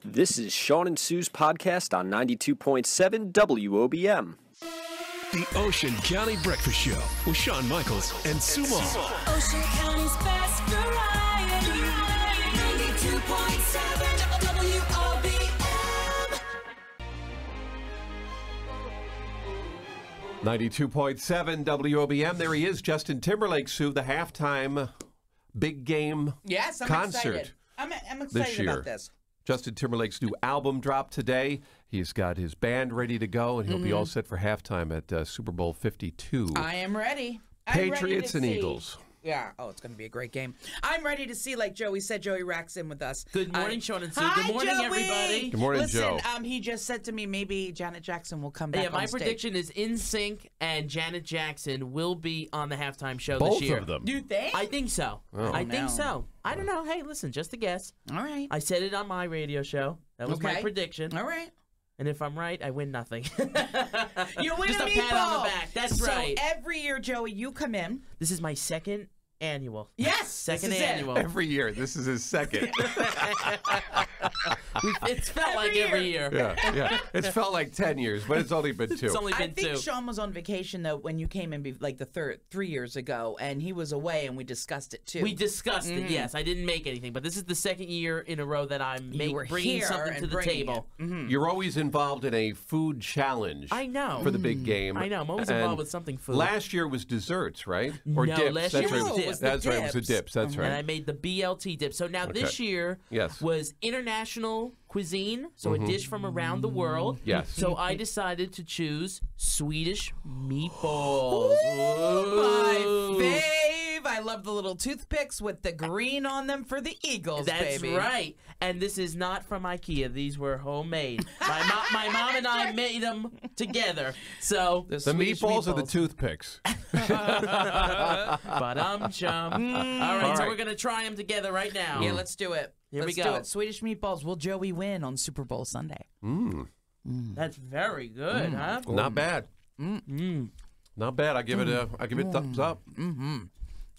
This is Shawn and Sue's podcast on 92.7 WOBM. The Ocean County Breakfast Show with Shawn Michaels and Sue Moll. Ocean County's best variety. 92.7 WOBM. 92.7 WOBM. There he is, Justin Timberlake, Sue, the halftime big game Yes, I'm concert. excited. I'm this excited year. about this. Justin Timberlake's new album dropped today. He's got his band ready to go, and he'll be all set for halftime at Super Bowl 52. I am ready. Patriots and Eagles. Yeah. Oh, it's going to be a great game. I'm ready to see, like Joey said, Joey Rack's in with us. Good morning, Shawn and Sue. Hi, Good morning, Joey. everybody. Good morning, Listen, Joe. He just said to me maybe Janet Jackson will come back Yeah, on my stage. prediction is NSYNC and Janet Jackson will be on the halftime show Both this year. of them. Do you think? I think so. Oh. I think No. so. I don't know. Hey, listen, just a guess. All right. I said it on my radio show. That was my Okay. prediction. All right. And if I'm right, I win nothing. You win Just a pat on the back. That's right. So every year, Joey, you come in. This is my second annual. Yes. Second this is annual. Every year. This is his second. It's felt like every year. yeah. It's felt like 10 years, but it's only been 2. It's only I been think 2. Shawn was on vacation though when you came in, like the 3 years ago, and he was away, and we discussed it too. We discussed it, yes. I didn't make anything, but this is the second year in a row that I'm were bringing here something to and the bringing table. You're always involved in a food challenge. I know. For the big game. I know. I'm always And involved with something food. Last year was desserts, right? Or No, dips. last That's year right. was dips. That's right. It was the dips. That's right. And I made the BLT dip. So now this Okay. year Yes. was international cuisine, so a dish from around the world. Yes. So I decided to choose Swedish meatballs. My Ooh. fave. I love the little toothpicks with the green on them for the Eagles, That's baby. right. And this is not from IKEA. These were homemade. My mom and I made them together. So, The Swedish meatballs or the toothpicks? ba-dum-chum. All right, so right. we're going to try them together right now. Yeah, let's do it. Here let's we do go. it. Swedish meatballs. Will Joey win on Super Bowl Sunday? That's very good, huh? Not bad. Not bad. I give it a thumbs up.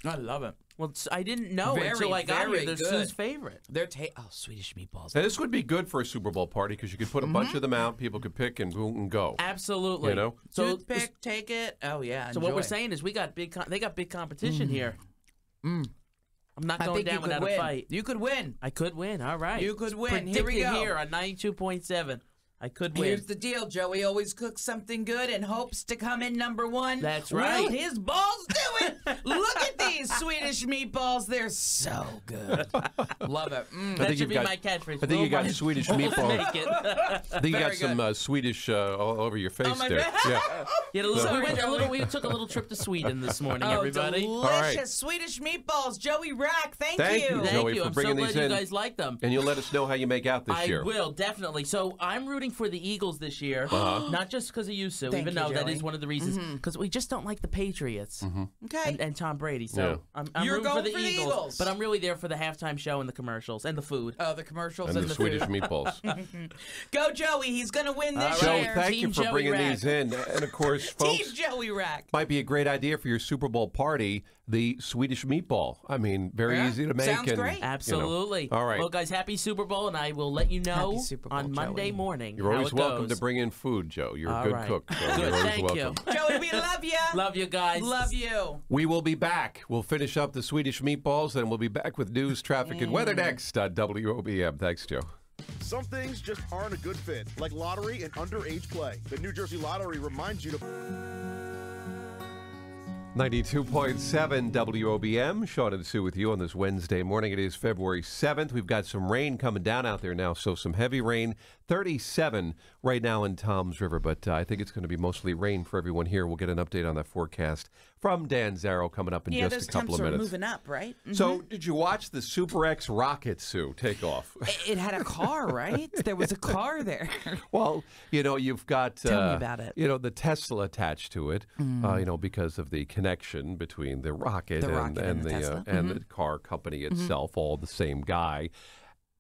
I love it. Well, I didn't know Very, until I got very here. They're good. Sue's favorite. They're Swedish meatballs. And this would be good for a Super Bowl party because you could put a bunch of them out. People could pick and boom and go. Absolutely. You know? So, Toothpick, take it. Oh yeah. so what we're enjoy. saying is they got big competition here. I'm not I going think you down could without win. a fight. You could win. I could win. All right. You could win. Predicted Here we go. here on 92.7. I could win. Here's the deal. Joey always cooks something good and hopes to come in number 1. That's Will right. his balls do it? Look at these Swedish meatballs. They're so good. Love it. That should be my catchphrase. I think you got Swedish meatballs. Make it. I think you got Very some Swedish all over your face my there. God. Yeah. Yeah, we took a little trip to Sweden this morning, Oh, everybody. delicious right. Swedish meatballs. Joey Rack, thank Thank you. you. Joey, Thank you. for I'm so bringing glad these you in. guys like them. And you'll let us know how you make out this I year. will, definitely. So I'm rooting for the Eagles this year. Not just because of you, Sue, Thank even you, though that Joey. is one of the reasons. Because we just don't like the Patriots Okay. and Tom Brady. So Yeah. I'm You're rooting for going the Eagles. But I'm really there for the halftime show and the commercials and the food. Oh, the commercials And and, the the Swedish food. mealballs. Go, Joey. He's going to win this Joe, year. thank you Team for Joey bringing Rack. these in. And, of course, folks, Team Joey Rack. might be a great idea for your Super Bowl party, the Swedish meatball. I mean, very Yeah, easy to make. sounds and, great. Absolutely. All right. Well, guys, happy Super Bowl, and I will let you know Happy Super Bowl, on Monday Joey. morning. You're always how it welcome goes. to bring in food, Joe. You're a All good right. cook. So Good, you're always thank welcome. you. Joey, we love you. Love you guys. Love you. We will be back. We'll finish up the Swedish meatballs, and we'll be back with news, traffic, and weather next on WOBM. Thanks, Joe. Some things just aren't a good fit, like lottery and underage play. The New Jersey Lottery reminds you to... 92.7 WOBM. Shawn and Sue with you on this Wednesday morning. It is February 7th. We've got some rain coming down out there now, so some heavy rain. 37 right now in Toms River, but I think it's going to be mostly rain for everyone here. We'll get an update on that forecast from Dan Zarrow coming up in Yeah, just those a couple temps of are minutes. moving up, right? So, did you watch the Super X rocket, Sue, take off? It had a car, right? There was a car there. Well, you know, you've got Tell me about it. You know, the Tesla attached to it. You know, because of the connection between the rocket, The rocket and the the Tesla. and the car company itself, all the same guy.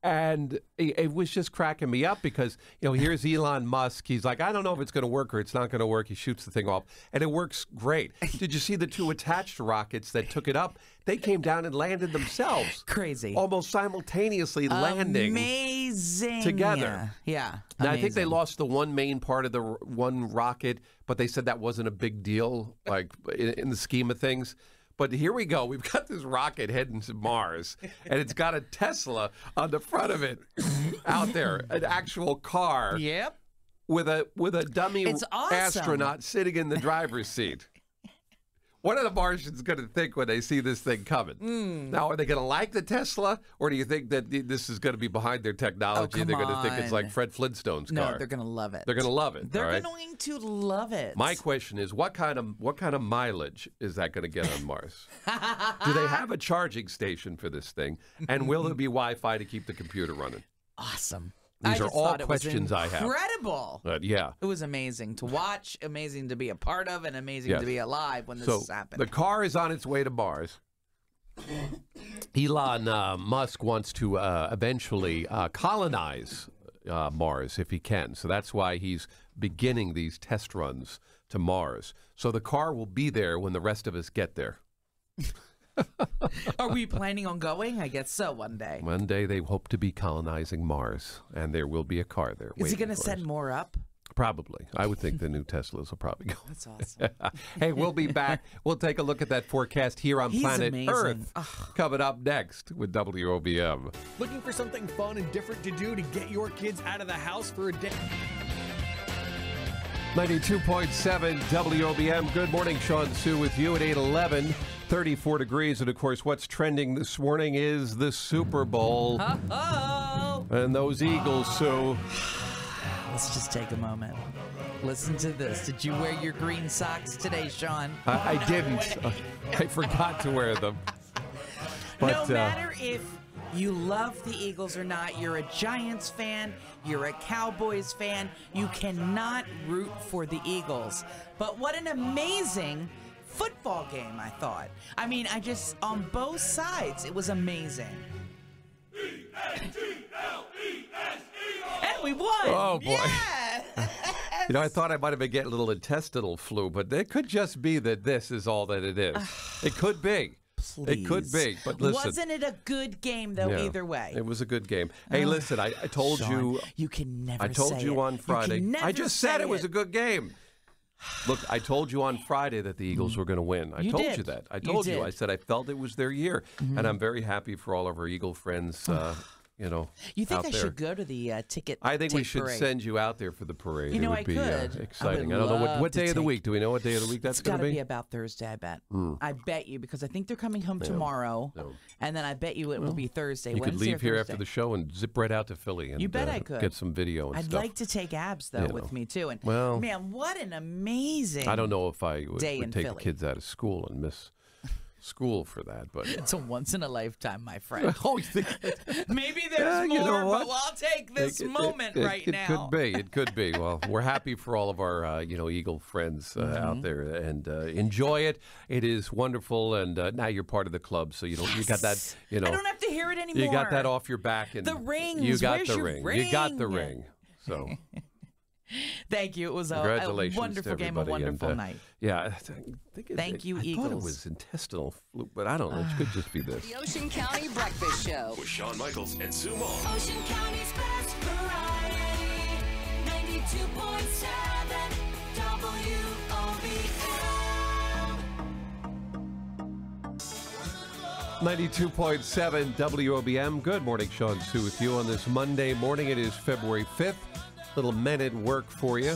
And it was just cracking me up because, here's Elon Musk. He's like, I don't know if it's going to work or it's not going to work. He shoots the thing off, and it works great. Did you see the two attached rockets that took it up? They came down and landed themselves. Crazy. Almost simultaneously landing. Amazing. Together. Yeah. Now, I think they lost the one main part of the one rocket, but they said that wasn't a big deal, like in the scheme of things. But here we go. We've got this rocket heading to Mars, and it's got a Tesla on the front of it out there, an actual car. Yep. With a dummy It's awesome. astronaut sitting in the driver's seat. What are the Martians going to think when they see this thing coming? Now, are they going to like the Tesla, or do you think that this is going to be behind their technology and they're going to think it's like Fred Flintstone's car? No, they're going to love it. They're going to love it. They're all right? going to love it. My question is, what kind of mileage is that going to get on Mars? Do they have a charging station for this thing? And will there be Wi-Fi to keep the computer running? Awesome. These I are just all thought it was questions I have. Incredible. Yeah. It was amazing to watch, amazing to be a part of, and amazing to be alive when this is happening. The car is on its way to Mars. Elon Musk wants to eventually colonize Mars if he can. So that's why he's beginning these test runs to Mars. So the car will be there when the rest of us get there. Are we planning on going? I guess so one day. One day they hope to be colonizing Mars, and there will be a car there. Is he going to for send us. more up? Probably. I would think the new Teslas will probably go. That's awesome. Hey, we'll be back. We'll take a look at that forecast here on He's planet amazing. Earth. Coming up next with WOBM. Looking for something fun and different to do to get your kids out of the house for a day? 92.7 WOBM. Good morning, Shawn Sue with you at 8:11. 34 degrees. And, of course, what's trending this morning is the Super Bowl. Oh! And those Eagles, Sue. Let's just take a moment. Listen to this. Did you wear your green socks today, Shawn? I didn't. I forgot to wear them. But, no matter if you love the Eagles or not, you're a Giants fan, you're a Cowboys fan, you cannot root for the Eagles. But what an amazing football game, I thought. I mean, on both sides, it was amazing. And we won! Oh, boy. Yeah! I thought I might have been getting a little intestinal flu, but it could just be that this is all that it is. It could be. Please. It could be, but listen. Wasn't it a good game, though, either way? It was a good game. Hey, listen, I told Shawn, you. You can never I told say you it. on Friday. You can never I just said say it was a good game. Look, I told you on Friday that the Eagles were going to win. I You told did. you that. I You told you. did. I said I felt it was their year, and I'm very happy for all of our Eagle friends. You think out I there. should go to the ticket? I think we tape should parade? send you out there for the parade. You know, it would I be could. exciting. I I would don't know love what to day of the take- week. Do we know what day of the week that's It's got going to to be about Thursday, I bet. Mm. I bet you, because I think they're coming home tomorrow, and then I bet you it will be Thursday. You could Wednesday leave or here Thursday. after the show and zip right out to Philly and You bet I could. get some video and I'd stuff. like to take Abs, though, with me, too. And, well, man, what an amazing I don't know if I would day in take the Philly. kids out of school and miss school for that, but It's a once-in-a-lifetime, my friend. oh, you think Maybe there's you more, know what? but I'll take this moment right now. It could be. It could be. Well, we're happy for all of our, Eagle friends out there, and enjoy it. It is wonderful, and now you're part of the club, so you got that. I don't have to hear it anymore. You got that off your back, and The rings. You got Where's the your ring. You got the ring? ring. So. Thank you. It was a Congratulations wonderful to game, a everybody, wonderful and, night. Yeah, I think Thank you, I thought it Eagles. was intestinal fluke, but I don't know. It could just be this. The Ocean County Breakfast Show. With Shawn Michaels and Sue Moll. Ocean County's best variety. 92.7 WOBM. 92.7 WOBM. Good morning, Shawn Sue with you on this Monday morning. It is February 5th. Little men at work for you.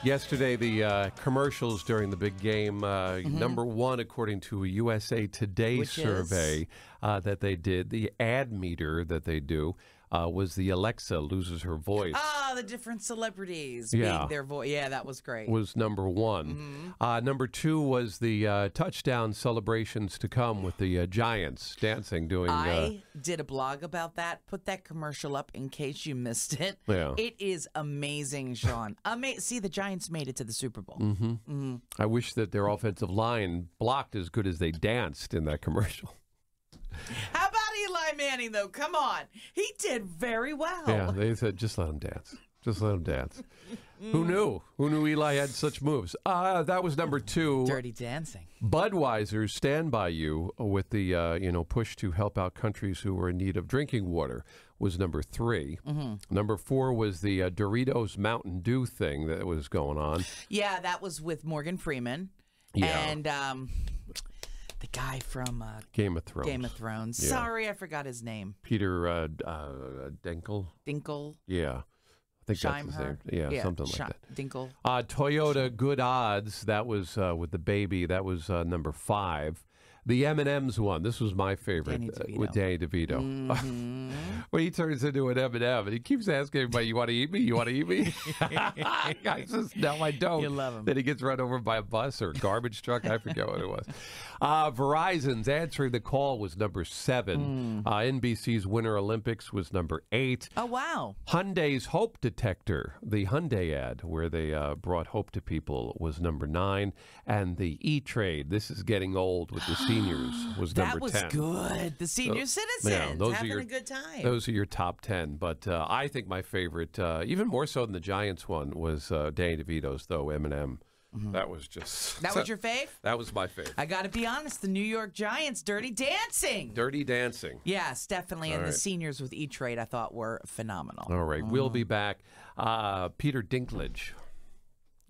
Yesterday, the commercials during the big game, number one, according to a USA Today Which survey that they did, the ad meter that they do was the Alexa loses her voice. Ah, the different celebrities Yeah. being their voice. Yeah, that was great. Was number one. Number two was the touchdown celebrations to come with the Giants dancing, doing. I did a blog about that. Put that commercial up in case you missed it. Yeah. It is amazing, Shawn. See, the Giants made it to the Super Bowl. I wish that their offensive line blocked as good as they danced in that commercial. How about Eli Manning, though. Come on. He did very well. Yeah, they said, just let him dance. Just let him dance. Who knew? Who knew Eli had such moves? That was number 2. Dirty Dancing. Budweiser's Stand By You with the, push to help out countries who were in need of drinking water was number 3. Number 4 was the Doritos Mountain Dew thing that was going on. Yeah, that was with Morgan Freeman. Yeah. And the guy from Game of Thrones. Game of Thrones. Yeah. Sorry, I forgot his name. Peter Dinkel. Yeah. I think that's his name. Yeah, something like that. Dinkle. Toyota Good Odds, that was with the baby. That was number 5. The M&M's one, this was my favorite, with Danny DeVito. When he turns into an M&M and he keeps asking everybody, you want to eat me? You want to eat me? I says, no, I don't. You love him. Then he gets run over by a bus or a garbage truck. I forget what it was. Verizon's Answering the Call was number 7. NBC's Winter Olympics was number 8. Oh, wow. Hyundai's Hope Detector, the Hyundai ad where they brought hope to people, was number 9. And the E-Trade, this is getting old with the seniors, was number 10. That was good. The senior citizens having a good time. Those are your top 10. But I think my favorite, even more so than the Giants one, was Danny DeVito's, though, M&M. That was just... That was your fave? That was my fave. I got to be honest, the New York Giants, Dirty Dancing. Dirty Dancing. Yes, definitely. And the seniors with E-Trade, I thought, were phenomenal. All right, we'll be back. Peter Dinklage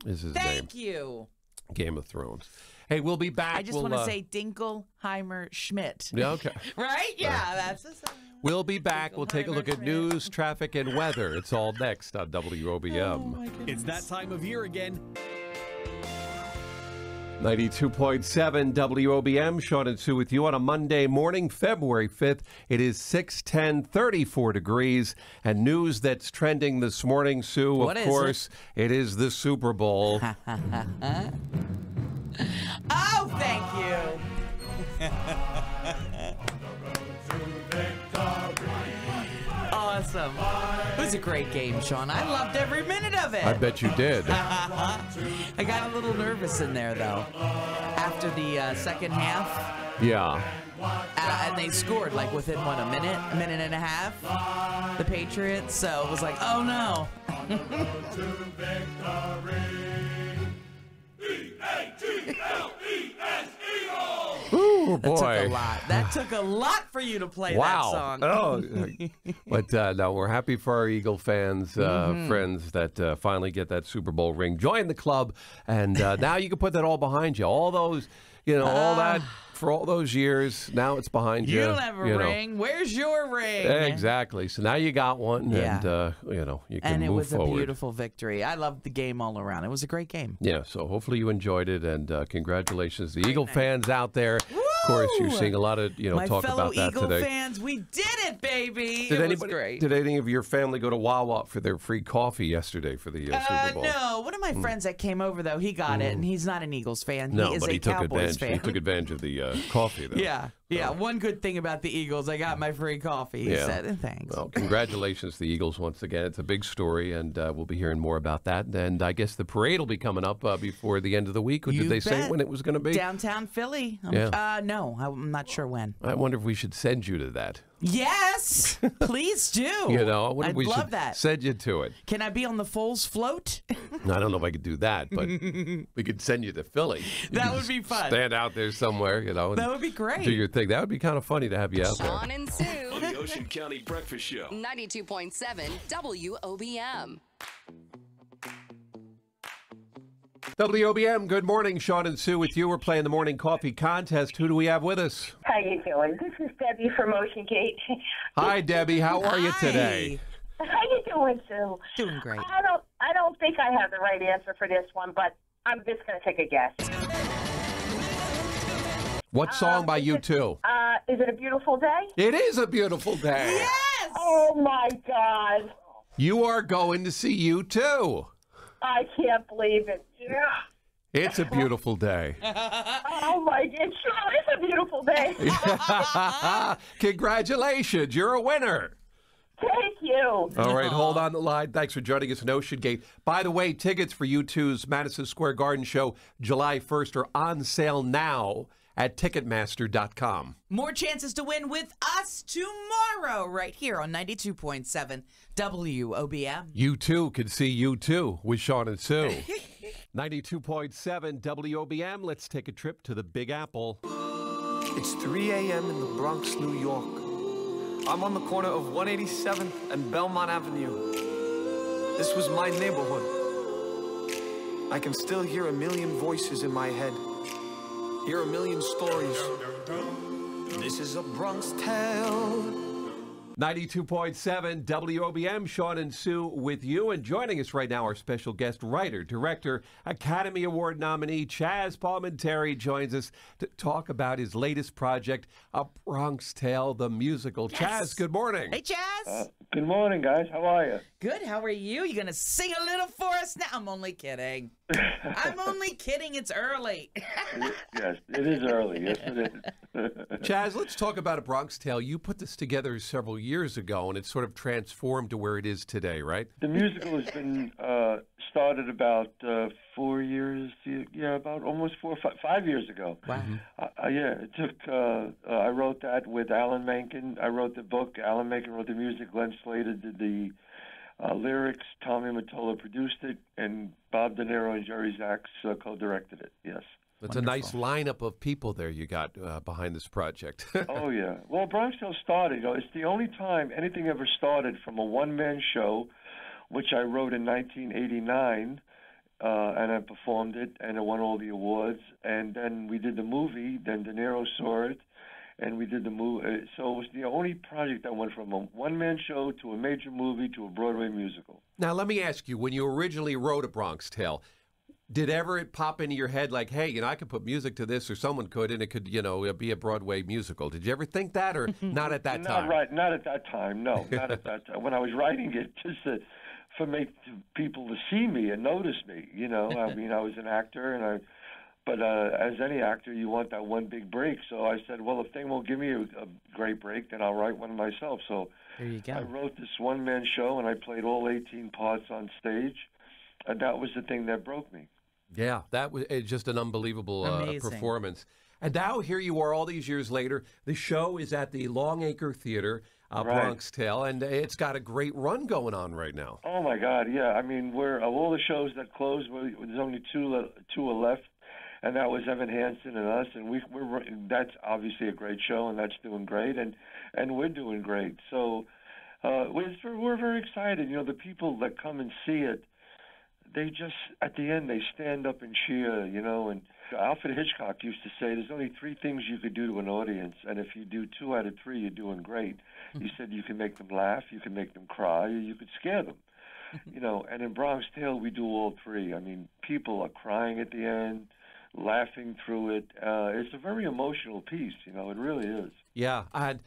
is his name. Thank you. Game of Thrones. Hey, we'll be back. I just want to say Dinkelheimer Schmidt. Yeah, okay. Right? Yeah, that's the same. We'll be back. We'll take a look at news, traffic, and weather. It's all next on WOBM. It's that time of year again. 92.7 WOBM. Shawn and Sue with you on a Monday morning, February 5th. It is 6:10, 34 degrees. And news that's trending this morning, Sue, What of is course, it is the Super Bowl. Oh, thank you. Awesome. It was a great game, Shawn. I loved every minute of it. I bet you did. I got a little nervous in there, though, after the second half. Yeah. And they scored, like, within, what, a minute and a half, the Patriots. So it was like, oh, no. Ooh, boy. That took a lot. That took a lot for you to play that song. Oh, but no, we're happy for our Eagle fans, friends that finally get that Super Bowl ring. Join the club, and now you can put that all behind you. All those, all that for all those years. Now it's behind you. You don't have a ring. Where's your ring? Exactly. So now you got one, and you can and it move was forward. a beautiful victory. I loved the game all around. It was a great game. Yeah. So hopefully you enjoyed it, and congratulations to the Eagle fans out there. Of course, you're seeing a lot of talk about that Eagle today. Fans, we did it, baby! Did was great. Did any of your family go to Wawa for their free coffee yesterday for the Super Bowl? No. One of my friends that came over, though, he got it, and he's not an Eagles fan. No, he is but he a took Cowboys advantage. fan. He took advantage of the coffee, though. Yeah. One good thing about the Eagles, I got my free coffee. He said, and thanks. Well, congratulations to the Eagles once again. It's a big story, and we'll be hearing more about that. And I guess the parade will be coming up before the end of the week. Did they say when it was going to be? Downtown Philly. No, I'm not sure when. I wonder if we should send you to that. Yes, please do. I wonder if we love should that. send you to it. Can I be on the Foles float? I don't know if I could do that, but we could send you to Philly. That would be fun. Stand out there somewhere, and that would be great. do your thing. That would be kind of funny to have you out there. Shawn and Sue. On the Ocean County Breakfast Show. 92.7 WOBM. WOBM, good morning. Shawn and Sue with you. We're playing the morning coffee contest. Who do we have with us? How you doing? This is Debbie from Ocean Gate. Hi, Debbie. How are you today? How you doing, Sue? Doing great. I don't think I have the right answer for this one, but I'm just going to take a guess. What song by U2? Is it a beautiful day? It is a beautiful day. Yes! Oh, my God. You are going to see U2. I can't believe it. Yeah. It's a beautiful day. Oh, my God. It sure is a beautiful day. Congratulations. You're a winner. Thank you. All right, hold on the line. Thanks for joining us in Ocean Gate. By the way, tickets for U2's Madison Square Garden show July 1st are on sale now at Ticketmaster.com. More chances to win with us tomorrow, right here on 92.7 WOBM. You too can see you too with Shawn and Sue. 92.7 WOBM. Let's take a trip to the Big Apple. It's 3 a.m. in the Bronx, New York. I'm on the corner of 187th and Belmont Avenue. This was my neighborhood. I can still hear a million voices in my head, hear a million stories. This is a Bronx tale. 92.7 WOBM, Shawn and Sue with you. And joining us right now, our special guest writer, director, Academy Award nominee, Chaz Palminteri joins us to talk about his latest project, A Bronx Tale, the musical. Yes. Chaz, good morning. Hey, Chaz. Good morning, guys. How are you? Good. How are you? You going to sing a little for us now? I'm only kidding. I'm only kidding. It's early. Yes, it is early. Yes, it is. Chaz, let's talk about A Bronx Tale. You put this together several years ago, and it's sort of transformed to where it is today, right? The musical has been started about 4 years, about almost 5 years ago. Wow. It took, I wrote that with Alan Menken. I wrote the book. Alan Menken wrote the music. Glenn Slater did the lyrics. Tommy Mottola produced it, and Bob De Niro and Jerry Zaks co-directed it, yes. It's a nice lineup of people there you got behind this project. Oh, yeah. Well, Bronx Tale started, it's the only time anything ever started from a one-man show, which I wrote in 1989, and I performed it, and it won all the awards. And then we did the movie, then De Niro saw it, and we did the movie. So it was the only project that went from a one-man show to a major movie to a Broadway musical. Now, let me ask you, when you originally wrote A Bronx Tale, did ever it pop into your head like, hey, I could put music to this, or someone could, and it could, be a Broadway musical? Did you ever think that, or not at that time? Not at that time, no. Not at that time. When I was writing it, just for people to see me and notice me, I mean, I was an actor, but as any actor, you want that one big break. So I said, well, if they won't give me a great break, then I'll write one myself. So there you go. I wrote this one-man show, and I played all 18 parts on stage, and that was the thing that broke me. Yeah, that was just an unbelievable performance. And now here you are all these years later. The show is at the Longacre Theater, Right. Bronx Tale, and it's got a great run going on right now. Oh, my God, yeah. I mean, we're of all the shows that closed, there's only two are left, and that was Evan Hansen and us, and that's obviously a great show, and that's doing great, and we're doing great. So we're very excited. The people that come and see it, they just, at the end, they stand up and cheer, and Alfred Hitchcock used to say there's only three things you could do to an audience, and if you do 2 out of 3, you're doing great. He said you can make them laugh, you can make them cry, or you could scare them. And in Bronx Tale, we do all 3. I mean, people are crying at the end, laughing through it. It's a very emotional piece, it really is. Yeah. And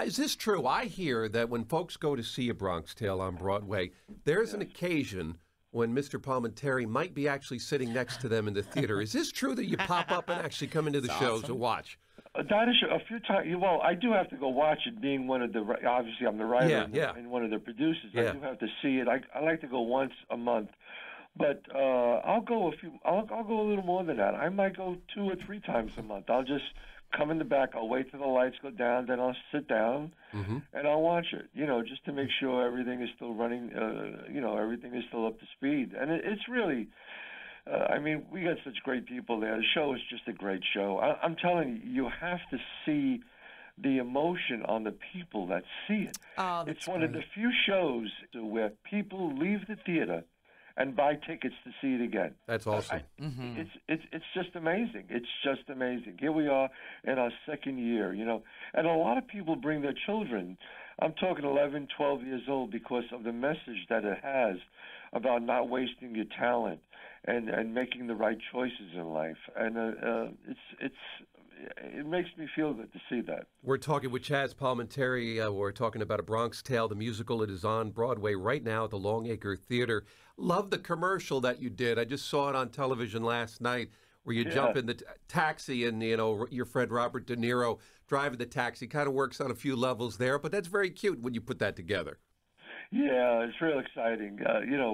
is this true? I hear that when folks go to see A Bronx Tale on Broadway, there's an occasion when Mr. Palminteri might be actually sitting next to them in the theater. Is this true that you pop up and actually come into the shows and watch? That is a few times. Well, I do have to go watch it, being one of the, obviously I'm the writer and one of the producers. I do have to see it. I like to go once a month. But I'll go a little more than that. I might go 2 or 3 times a month. I'll just come in the back. I'll wait till the lights go down. Then I'll sit down and I'll watch it. Just to make sure everything is still running. Everything is still up to speed. And it's really. I mean, we got such great people there. The show is just a great show. I'm telling you, you have to see the emotion on the people that see it. Oh, it's one of the few shows where people leave the theater and buy tickets to see it again. That's awesome. It's just amazing. It's just amazing. Here we are in our second year, and a lot of people bring their children. I'm talking 11, 12 years old because of the message that it has about not wasting your talent and making the right choices in life. And it makes me feel good to see that. We're talking with Chaz Palminteri. We're talking about A Bronx Tale, the musical. It is on Broadway right now at the Longacre Theater. Love the commercial that you did. I just saw it on television last night where you jump in the taxi and, your friend Robert De Niro driving the taxi. Kind of works on a few levels there, but that's very cute when you put that together. Yeah, it's real exciting.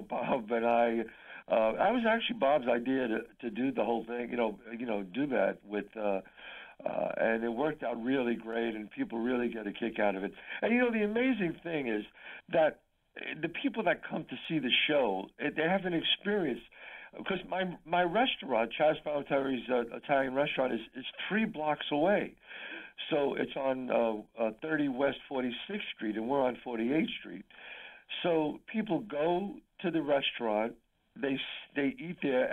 Bob and I I was actually Bob's idea to do the whole thing, do that with, and it worked out really great, and people really get a kick out of it. And, the amazing thing is that the people that come to see the show, they have an experience. Because my restaurant, Chaz Palminteri's Italian restaurant, is 3 blocks away. So it's on 30 West 46th Street, and we're on 48th Street. So people go to the restaurant, they eat there,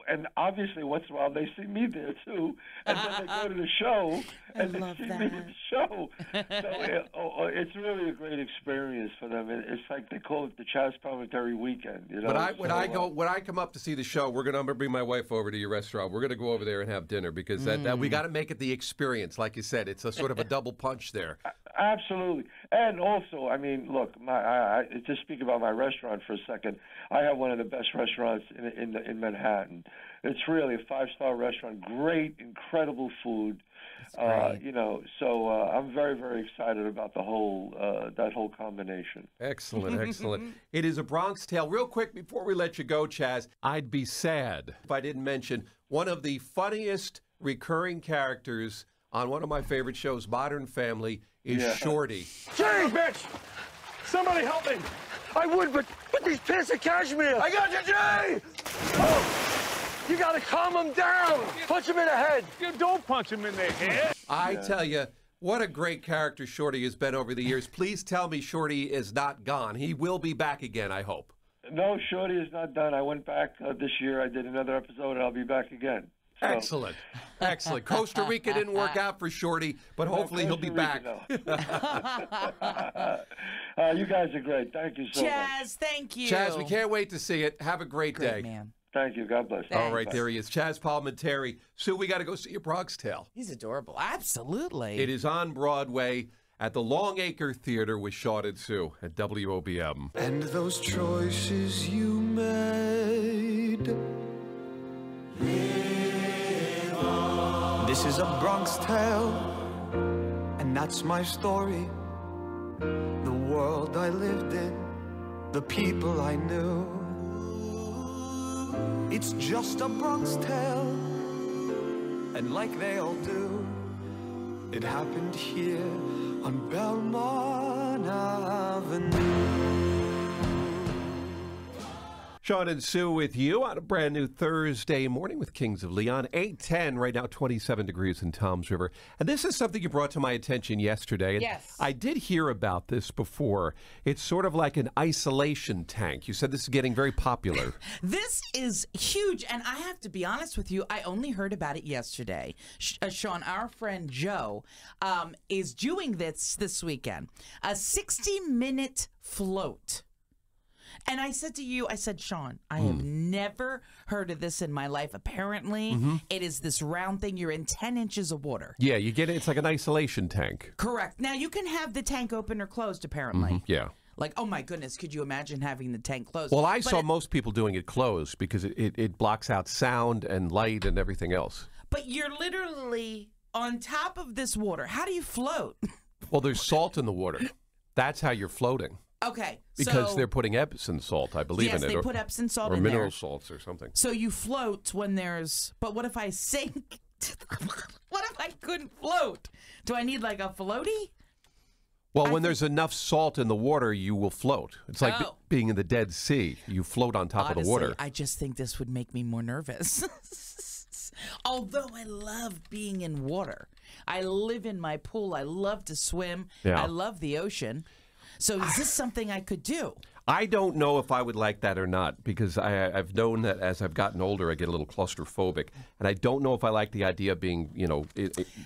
and obviously once in a while they see me there too, and then they go to the show and they see me at the show. So it's really a great experience for them. It's like they call it the Chaz Palminteri weekend. But when I come up to see the show, I'm gonna bring my wife over to your restaurant. We're gonna go over there and have dinner because that we got to make it the experience. Like you said, it's a sort of a double punch there. Absolutely. And also, I mean, look, to speak about my restaurant for a second, I have one of the best restaurants in Manhattan. It's really a 5-star restaurant, great, incredible food. So I'm very, very excited about the whole that whole combination. Excellent, excellent. It is a Bronx Tale. Real quick before we let you go, Chaz, I'd be sad if I didn't mention one of the funniest recurring characters on one of my favorite shows, Modern Family, is Shorty. Jay, bitch! Somebody help me! I would, but these pants of cashmere! I got you, Jay! Oh, you gotta calm him down! Punch him in the head! You don't punch him in the head! I tell you, what a great character Shorty has been over the years. Please tell me Shorty is not gone. He will be back again, I hope. No, Shorty is not done. I went back this year. I did another episode, and I'll be back again. So. Excellent. Excellent. Costa Rica didn't work out for Shorty, but hopefully he'll be back. You guys are great. Thank you so much. Chaz, thank you. Chaz, we can't wait to see it. Have a great day. Man. Thank you. God bless. All right, there he is. Chaz Palminteri. Sue, we got to go see your Bronx Tale. He's adorable. Absolutely. It is on Broadway at the Longacre Theater with Shawn and Sue at WOBM. And those choices you made. This is a Bronx Tale, and that's my story. The world I lived in, the people I knew. It's just a Bronx Tale, and like they all do, it happened here on Belmont Avenue. Shawn and Sue with you on a brand new Thursday morning with Kings of Leon. 8:10 right now, 27 degrees in Toms River. And this is something you brought to my attention yesterday. And yes. I did hear about this before. It's sort of like an isolation tank. You said this is getting very popular. This is huge. And I have to be honest with you, I only heard about it yesterday. Shawn, our friend Joe, is doing this weekend. A 60-minute float. And I said to you, Shawn, I have never heard of this in my life. Apparently, it is this round thing. You're in 10 inches of water. Yeah, you get it. It's like an isolation tank. Correct. Now, you can have the tank open or closed, apparently. Yeah. Like, oh, my goodness, could you imagine having the tank closed? Well, I saw most people doing it closed because it blocks out sound and light and everything else. But you're literally on top of this water. How do you float? Well, there's salt in the water. That's how you're floating. Okay. Because they're putting Epsom salt, I believe, in it. Yes, they put Epsom salt in there. Or mineral there. salts or something. So you float when there's... But what if I sink? What if I couldn't float? Do I need like a floaty? Well, when there's enough salt in the water, you will float. It's like being in the Dead Sea. You float on top of the water. I just think this would make me more nervous. Although I love being in water. I live in my pool. I love to swim. Yeah. I love the ocean. So is this something I could do? I don't know if I would like that or not, because I've known that as I've gotten older, I get a little claustrophobic. And I don't know if I like the idea of being,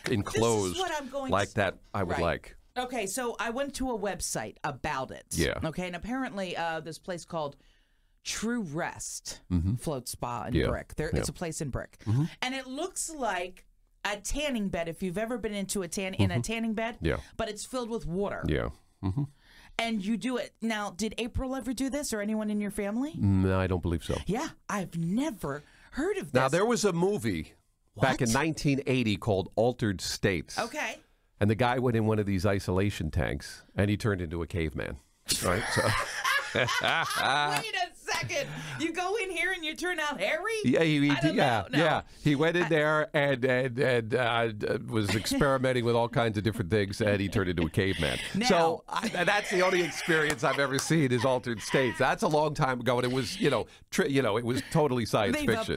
enclosed like that I would like. Okay, so I went to a website about it. Yeah. Okay, and apparently this place called True Rest Float Spa in Brick. It's a place in Brick. And it looks like a tanning bed, if you've ever been into a tanning bed. Yeah. But it's filled with water. Yeah. And you do it. Now, did April ever do this or anyone in your family? No, I don't believe so. Yeah, I've never heard of this. Now, there was a movie back in 1980 called Altered States. Okay. And the guy went in one of these isolation tanks, and he turned into a caveman. Right? So. Wait a second. You go in here and you turn out Harry? Yeah, I don't know. No. yeah. He went in there and was experimenting with all kinds of different things, and he turned into a caveman. Now, That's the only experience I've ever seen is Altered States. That's a long time ago, and it was, it was totally science fiction.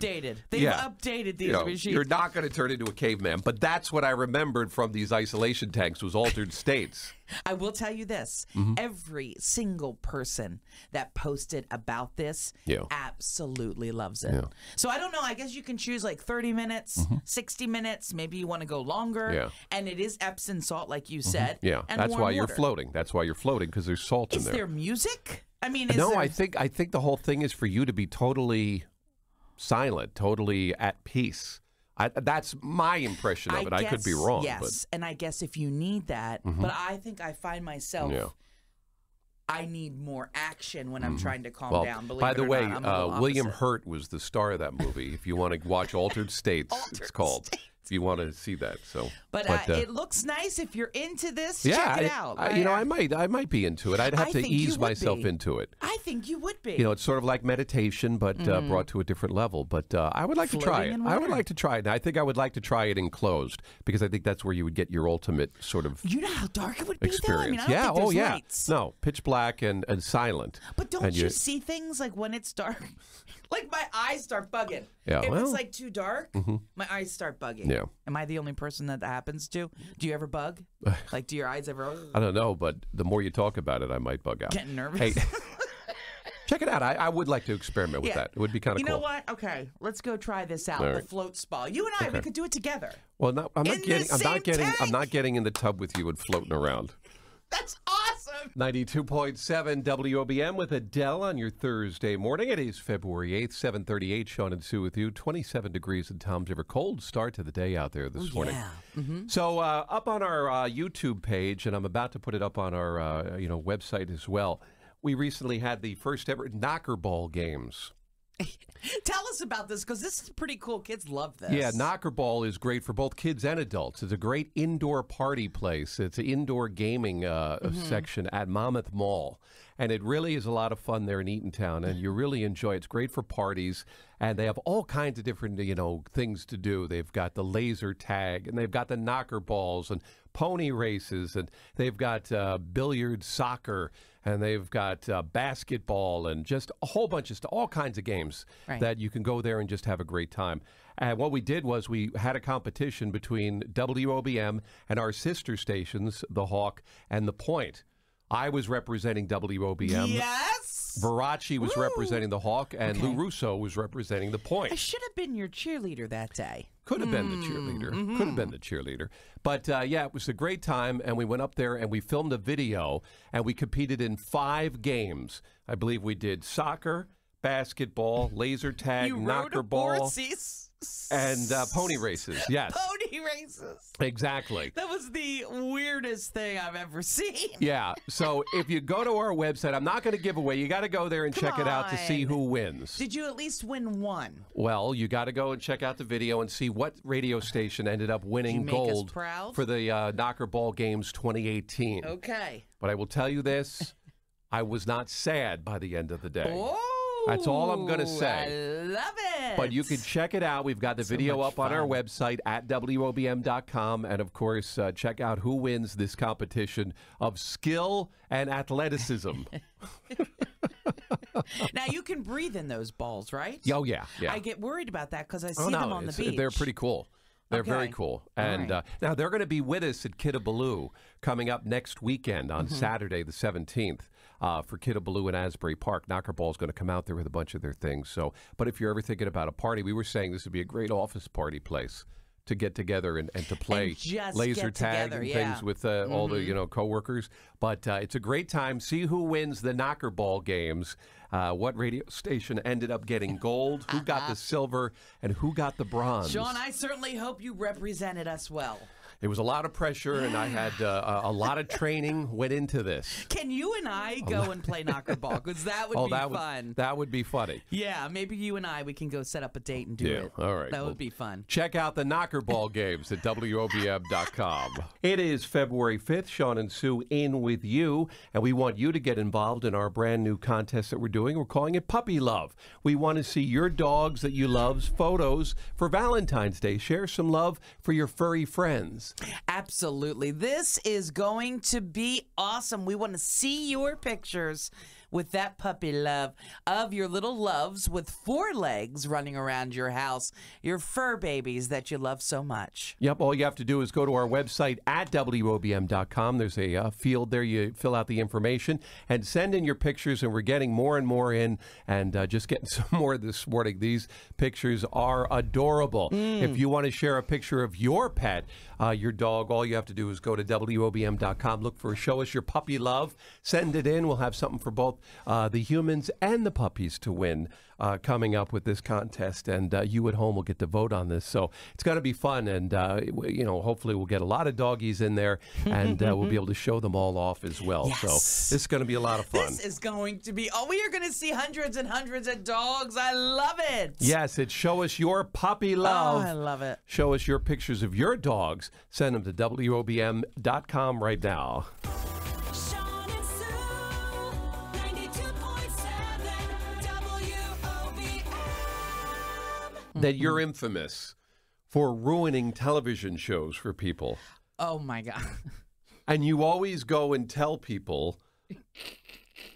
They've updated these machines. You're not going to turn into a caveman, but that's what I remembered from these isolation tanks was Altered States. I will tell you this. Every single person that posted about this absolutely loves it. Yeah. So I don't know. I guess you can choose like 30 minutes, 60 minutes. Maybe you want to go longer. Yeah. And it is Epsom salt, like you said. Yeah, and that's warm why you're water. floating. That's why you're floating, because there's salt in Is there. there music? I mean, I think the whole thing is for you to be totally silent, totally at peace. That's my impression of it. I could be wrong. Yes, and I guess if you need that, but I think I find myself, I need more action when I'm trying to calm down. By the way, William Hurt was the star of that movie. If you want to watch Altered States, it's called. If you want to see that, but it looks nice. If you're into this, yeah, check it out. I might be into it. I'd have to ease myself into it. I think you would be. It's sort of like meditation, but brought to a different level. But I would like to try it. I would like to try it. And I think I would like to try it enclosed because I think that's where you would get your ultimate sort of You know how dark it would be, experience. though? I mean, I don't think there's lights. No, pitch black and silent. But don't you see things like when it's dark? Like my eyes start bugging. Yeah, if it's like too dark, my eyes start bugging. Yeah. Am I the only person that happens to? Do you ever bug? Like, do your eyes ever? I don't know, but the more you talk about it, I might bug out. Getting nervous. Hey, check it out. I would like to experiment with that. It would be kind of cool. You know what? Okay, let's go try this out. All The right. float spa. You and I, we could do it together. Well, no, I'm not tank? getting in the tub with you and floating around. That's awesome. 92.7 WOBM with Adele on your Thursday morning. It is February 8th, 7:38. Shawn and Sue with you. 27 degrees in Tom's River. Cold start to the day out there this morning. Yeah. So up on our YouTube page, and I'm about to put it up on our website as well, we recently had the first ever Knocker Ball games. Tell us about this, because this is pretty cool. Kids love this. Yeah, Knocker Ball is great for both kids and adults. It's a great indoor party place. It's an indoor gaming section at Monmouth Mall. And it really is a lot of fun there in Eatontown, and you really enjoy it. It's great for parties, and they have all kinds of different, things to do. They've got the laser tag, and they've got the knocker balls, and pony races, and they've got billiard, soccer, and they've got basketball, and just a whole bunch of all kinds of games that you can go there and just have a great time. And what we did was we had a competition between WOBM and our sister stations, The Hawk and The Point. I was representing WOBM. Yes. Verace was representing The Hawk, and Lou Russo was representing The Point. I should have been your cheerleader that day. Could have been the cheerleader. Could have been the cheerleader. But, it was a great time, and we went up there, and we filmed a video, and we competed in 5 games. I believe we did soccer, basketball, laser tag, knocker ball, and pony races. Yes. Pony races. Exactly. That was the weirdest thing I've ever seen. Yeah. So if you go to our website, I'm not going to give away. You got to go there and check it out to see who wins. Did you at least win one? Well, you got to go and check out the video and see what radio station ended up winning gold for the Knocker Ball Games 2018. Okay. But I will tell you this, I was not sad by the end of the day. Oh, that's all I'm going to say. I love it. But you can check it out. We've got the video up on our website at WOBM.com. And, of course, check out who wins this competition of skill and athleticism. Now, you can breathe in those balls, right? Oh, yeah. I get worried about that because I see them on the beach. They're pretty cool. They're very cool. And now they're going to be with us at Kiddabaloo coming up next weekend on Saturday the 17th for Kiddabaloo in Asbury Park. Knocker Ball is going to come out there with a bunch of their things. So, but if you're ever thinking about a party, we were saying this would be a great office party place to get together and to play laser tag and things with all the coworkers. But it's a great time. See who wins the Knocker Ball games. What radio station ended up getting gold? Who got the silver? And who got the bronze? Shawn, I certainly hope you represented us well. It was a lot of pressure, and I had a lot of training went into this. Can you and I go and play knockerball? Because that would be fun. That would be funny. Yeah, maybe you and we can go set up a date and do it. All right. That would be fun. Check out the knockerball games at WOBM.com. It is February 5th. Shawn and Sue in with you, and we want you to get involved in our brand new contest that we're doing. We're calling it Puppy Love. We want to see your dogs that you love's photos for Valentine's Day. Share some love for your furry friends. Absolutely. This is going to be awesome. We want to see your pictures with that puppy love of your little loves with 4 legs running around your house, your fur babies that you love so much. Yep, all you have to do is go to our website at WOBM.com. There's a field there. You fill out the information and send in your pictures, and we're getting more and more in, and just getting some more this morning. These pictures are adorable. If you want to share a picture of your pet, your dog, all you have to do is go to WOBM.com, look for Show Us Your Puppy Love, send it in. We'll have something for both the humans and the puppies to win coming up with this contest, and you at home will get to vote on this. So it's going to be fun, and hopefully we'll get a lot of doggies in there, and we'll be able to show them all off as well. Yes. So this is going to be a lot of fun. This is going to be, we are going to see hundreds and hundreds of dogs. I love it. Yes, it's Show Us Your Puppy Love. Oh, I love it. Show us your pictures of your dogs. Send them to WOBM.com right now. Shawn and Sue, 92.7 WOBM. That you're infamous for ruining television shows for people. Oh, my God. And you always go and tell people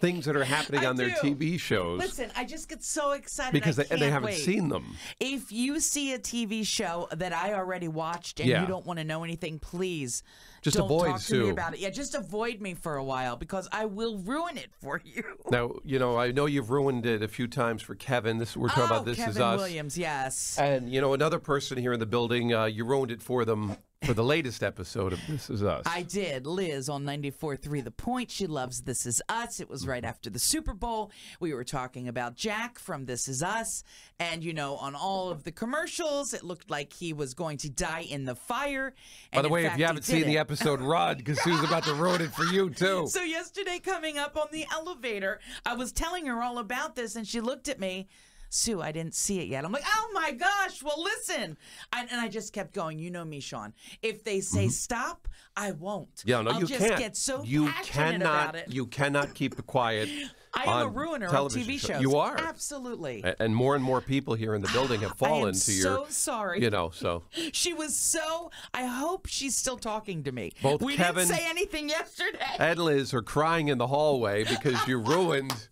things that are happening on their TV shows. Listen, I just get so excited because they haven't wait. seen them. If you see a TV show that I already watched and you don't want to know anything, please just don't avoid talk to Sue. me about it. Yeah, just avoid me for a while because I will ruin it for you. Now, I know you've ruined it a few times for Kevin. We're talking about This Kevin Is Us. Williams, yes. And, another person here in the building, you ruined it for them for the latest episode of This Is Us. I did. Liz on 94.3 The Point. She loves This Is Us. It was right after the Super Bowl. We were talking about Jack from This Is Us. And, on all of the commercials, it looked like he was going to die in the fire. And by the way, fact, if you haven't seen the episode, run, because Sue's about to ruin it for you, too. So yesterday coming up on the elevator, I was telling her all about this, and she looked at me. Sue, I didn't see it yet. I'm like, oh my gosh, well, listen. And I just kept going. You know me, Shawn. If they say stop, I won't. Yeah, no, I'll you just can't. get so you passionate about it. You cannot keep it quiet. I am a ruiner of TV shows. You are. Absolutely. And more people here in the building have fallen to your... I am so sorry. So... She was so... I hope she's still talking to me. Both we Kevin didn't say anything yesterday. and Liz are crying in the hallway because you ruined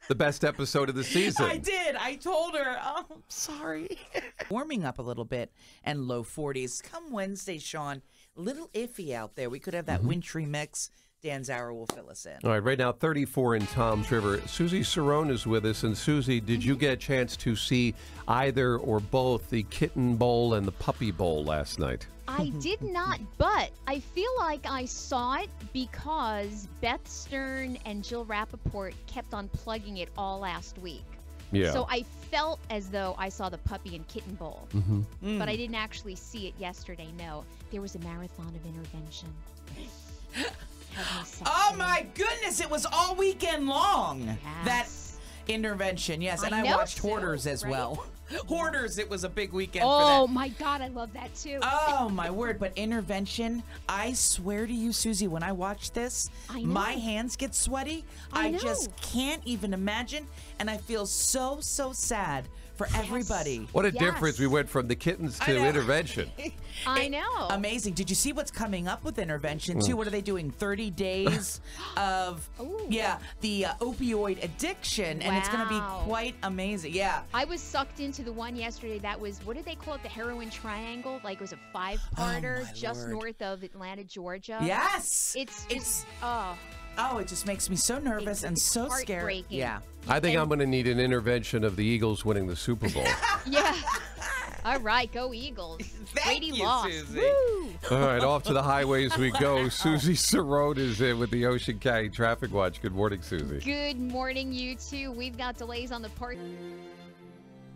the best episode of the season. I did. I told her. Oh, I'm sorry. Warming up a little bit and low 40s. Come Wednesday, Shawn. A little iffy out there. We could have that wintry mix. Dan Zauer will fill us in. All right, right now 34 in Toms River. Susie Cerrone is with us. And Susie, did you get a chance to see either or both the Kitten Bowl and the Puppy Bowl last night? I did not, but I feel like I saw it because Beth Stern and Jill Rappaport kept on plugging it all last week. Yeah. So I felt as though I saw the Puppy and Kitten Bowl, but I didn't actually see it yesterday. No, there was a marathon of intervention. Oh my goodness, it was all weekend long. Yes. That intervention, yes. And I watched Hoarders as well. Hoarders, it was a big weekend for that. Oh my God, I love that too. Oh my word, but intervention, I swear to you, Susie, when I watch this, my hands get sweaty. I just can't even imagine, and I feel so sad for everybody. What a difference we went from the kittens to intervention. I know. Amazing. Did you see what's coming up with intervention, too? What are they doing? 30 days of, the opioid addiction, and it's going to be quite amazing. Yeah. I was sucked into the one yesterday that was, what did they call it? The heroin triangle? Like it was a 5-parter just north of Atlanta, Georgia. Yes. It's Oh, it just makes me so nervous and so scared. Yeah. I think I'm going to need an intervention of the Eagles winning the Super Bowl. Yeah. All right, go Eagles. Thank you, lost. Susie. Woo! All right, off to the highways we go. Susie Cerrone is in with the Ocean County Traffic Watch. Good morning, Susie. Good morning, you two. We've got delays on the part.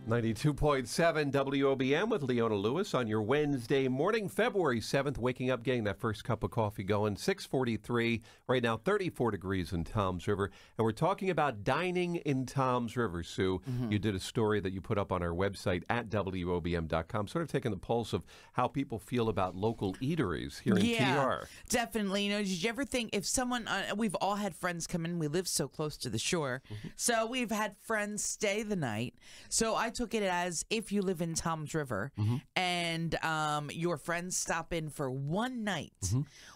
92.7 WOBM with Leona Lewis on your Wednesday morning, February 7th, waking up, getting that first cup of coffee going. 6:43, right now 34 degrees in Toms River. And we're talking about dining in Toms River, Sue. You did a story that you put up on our website at WOBM.com, sort of taking the pulse of how people feel about local eateries here in TR. Definitely. You know, did you ever think if someone, we've all had friends come in, we live so close to the shore, so we've had friends stay the night. So I took it as if you live in Toms River and your friends stop in for one night,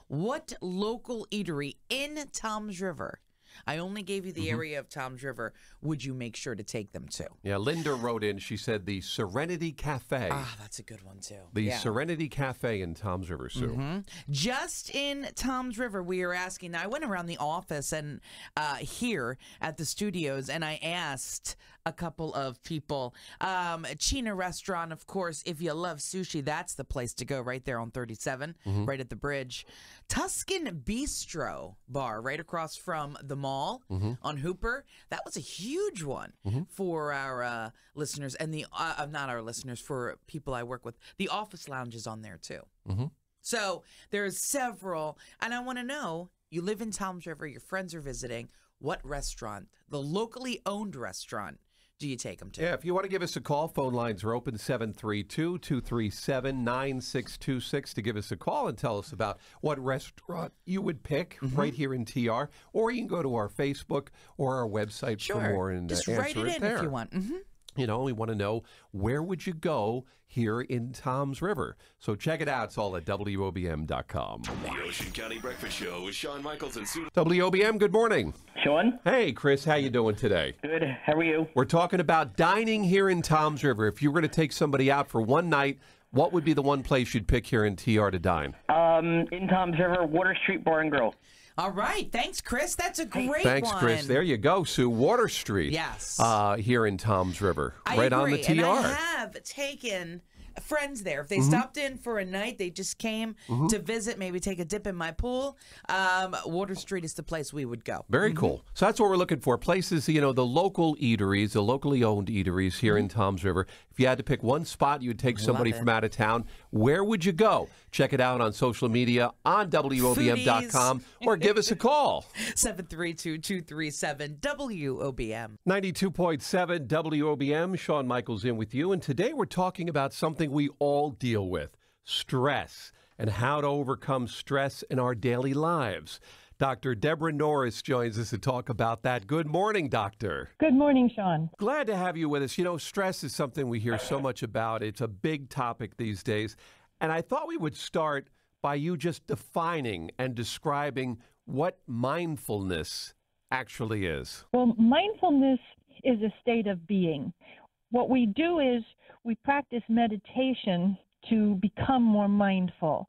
what local eatery in Toms River, I only gave you the area of Toms River, would you make sure to take them to? Yeah, Linda wrote in, she said the Serenity Cafe. Ah, that's a good one too. The Serenity Cafe in Toms River, Sue. Just in Toms River, we are asking. Now, I went around the office and here at the studios, and I asked a couple of people. China Restaurant, of course, if you love sushi, that's the place to go right there on 37, right at the bridge. Tuscan Bistro Bar right across from the mall on Hooper. That was a huge one for our listeners and the not our listeners, for people I work with. The Office Lounge is on there too. So there's several, and I want to know, you live in Toms River, your friends are visiting, what restaurant, the locally owned restaurant, do you take them to? Yeah, if you want to give us a call, phone lines are open, 732-237-9626 to give us a call and tell us about what restaurant you would pick right here in TR. Or you can go to our Facebook or our website for more and just answer write it in there. if you want. You know, we want to know, where would you go here in Toms River? So check it out. It's all at WOBM.com. The Ocean County Breakfast Show with Shawn Michaels and Sue. WOBM, good morning. Shawn? Hey, Chris, how you doing today? Good. How are you? We're talking about dining here in Toms River. If you were to take somebody out for one night, what would be the one place you'd pick here in TR to dine? In Toms River, Water Street Bar and Grill. All right. Thanks, Chris. That's a great one. Thanks, Chris. There you go, Sue. Water Street. Yes. Here in Toms River. I right agree. on the TR. And I have taken friends there. If they stopped in for a night, they just came to visit, maybe take a dip in my pool, Water Street is the place we would go. Very cool. So that's what we're looking for. Places, you know, the local eateries, the locally owned eateries here in Toms River. If you had to pick one spot, you'd take somebody from out of town. Where would you go? Check it out on social media, on WOBM.com, or give us a call. 732-237-WOBM. 92.7 WOBM. Shawn Michaels in with you. And today we're talking about something we all deal with, stress, and how to overcome stress in our daily lives. Dr. Deborah Norris joins us to talk about that. Good morning, Doctor. Good morning, Shawn. Glad to have you with us. You know, stress is something we hear so much about. It's a big topic these days. And I thought we would start by you just defining and describing what mindfulness actually is. Well, mindfulness is a state of being. What we do is we practice meditation to become more mindful.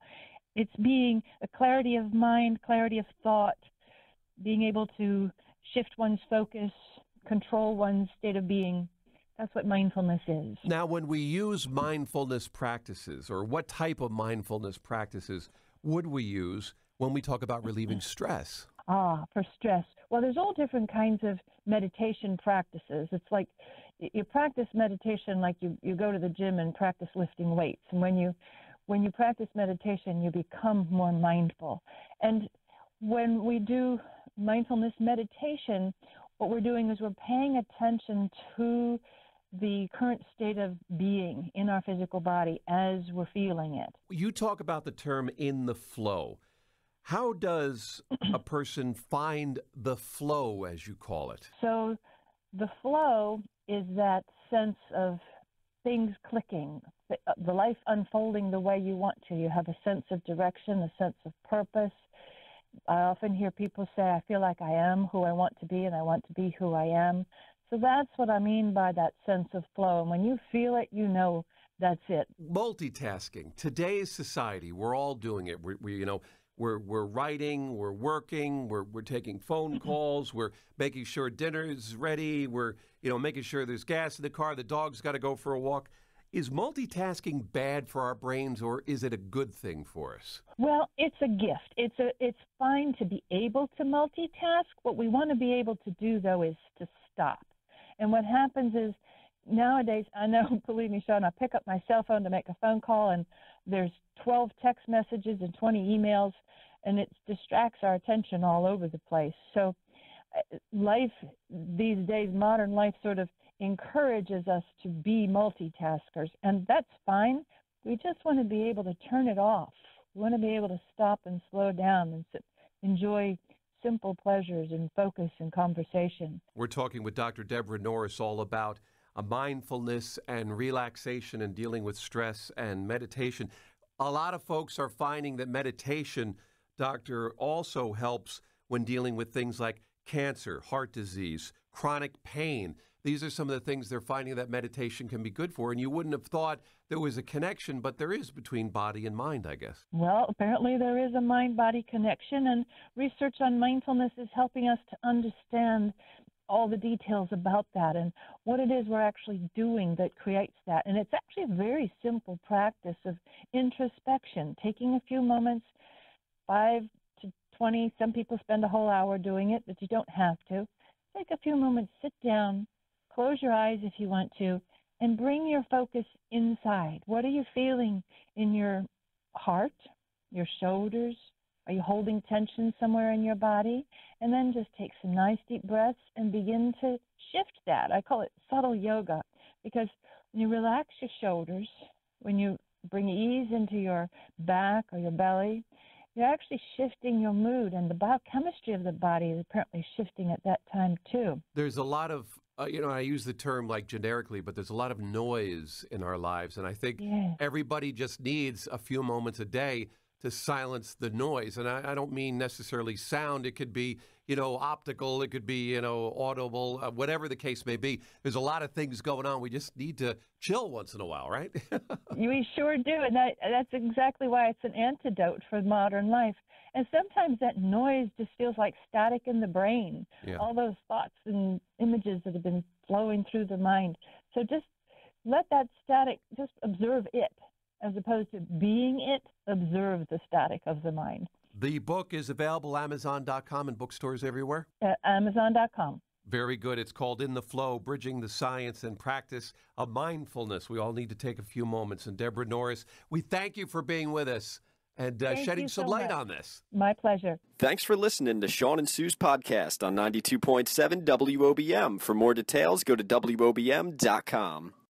It's being a clarity of mind, clarity of thought, being able to shift one's focus, control one's state of being. That's what mindfulness is. Now, when we use mindfulness practices, or what type of mindfulness practices would we use when we talk about relieving stress? For stress. Well, there's all different kinds of meditation practices. It's like you practice meditation like you go to the gym and practice lifting weights. And when you practice meditation, you become more mindful. And when we do mindfulness meditation, what we're doing is we're paying attention to the current state of being in our physical body as we're feeling it. You talk about the term in the flow. How does a person find the flow, as you call it? So the flow is that sense of things clicking, the life unfolding the way you want to. You have a sense of direction, a sense of purpose. I often hear people say, I feel like I am who I want to be, and I want to be who I am. So that's what I mean by that sense of flow. And when you feel it, you know that's it. Multitasking. Today's society, we're all doing it. We're writing, we're working, we're taking phone calls, we're making sure dinner is ready, we're making sure there's gas in the car, the dog's got to go for a walk. Is multitasking bad for our brains, or is it a good thing for us? Well, it's a gift. It's fine to be able to multitask. What we want to be able to do, though, is to stop. And what happens is nowadays, I know, believe me, Shawn, I pick up my cell phone to make a phone call, and there's 12 text messages and 20 emails, and it distracts our attention all over the place. So life these days, modern life, sort of encourages us to be multitaskers, and that's fine. We just want to be able to turn it off. We want to be able to stop and slow down and enjoy simple pleasures and focus and conversation. We're talking with Dr. Deborah Norris all about mindfulness and relaxation and dealing with stress and meditation. A lot of folks are finding that meditation, doctor, also helps when dealing with things like cancer, heart disease, chronic pain. These are some of the things they're finding that meditation can be good for. And you wouldn't have thought there was a connection, but there is between body and mind, I guess. Well, apparently there is a mind-body connection, and research on mindfulness is helping us to understand all the details about that and what it is we're actually doing that creates that. And it's actually a very simple practice of introspection, taking a few moments, 5 to 20. Some people spend a whole hour doing it, but you don't have to. Take a few moments, sit down, close your eyes if you want to, and bring your focus inside. What are you feeling in your heart, your shoulders? Are you holding tension somewhere in your body? And then just take some nice deep breaths and begin to shift that. I call it subtle yoga, because when you relax your shoulders, when you bring ease into your back or your belly, you're actually shifting your mood, and the biochemistry of the body is apparently shifting at that time too. There's a lot of, I use the term like generically, but there's a lot of noise in our lives. And I think everybody just needs a few moments a day to silence the noise. And I don't mean necessarily sound. It could be, optical. It could be, audible, whatever the case may be. There's a lot of things going on. We just need to chill once in a while, right? We sure do. And that's exactly why it's an antidote for modern life. And sometimes that noise just feels like static in the brain. Yeah. All those thoughts and images that have been flowing through the mind. So just let that static, just observe it. As opposed to being it, observe the static of the mind. The book is available Amazon.com and bookstores everywhere? Amazon.com. Very good. It's called In the Flow, Bridging the Science and Practice of Mindfulness. We all need to take a few moments. And Deborah Norris, we thank you for being with us and shedding some light on this. My pleasure. Thanks for listening to Shawn and Sue's podcast on 92.7 WOBM. For more details, go to WOBM.com.